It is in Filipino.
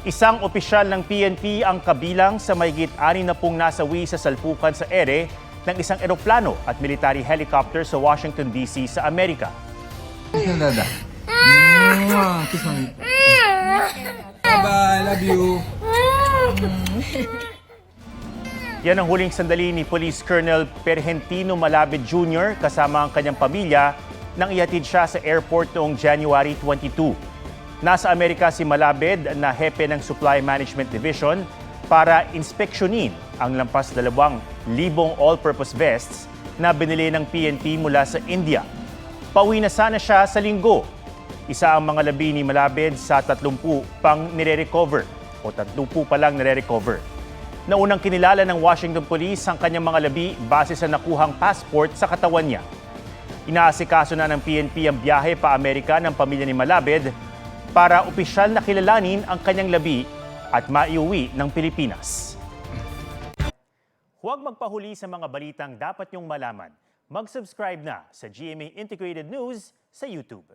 Isang opisyal ng PNP ang kabilang sa mahigit 60 nasawi sa salpukan sa ere ng isang eroplano at military helicopter sa Washington, D.C. sa Amerika. Kiss na dada. Kiss mami. Bye-bye, love you. Yan ang huling sandali ni Police Colonel Pergentino Malabid Jr. kasama ang kanyang pamilya nang ihatid siya sa airport noong January 22. Nasa Amerika si Malabid na hepe ng Supply Management Division para inspeksyonin ang lampas 2,000 all-purpose vests na binili ng PNP mula sa India. Pauwi na sana siya sa linggo. Isa ang mga labi ni Malabid sa 30 pang nire-recover o 30 pa lang nire-recover. Naunang kinilala ng Washington Police ang kanyang mga labi base sa nakuhang passport sa katawan niya. Inaasikaso na ng PNP ang biyahe pa Amerika ng pamilya ni Malabid para opisyal na kilalanin ang kanyang labi at maiuwi ng Pilipinas. Huwag magpahuli sa mga balitang dapat niyong malaman. Mag-subscribe na sa GMA Integrated News sa YouTube.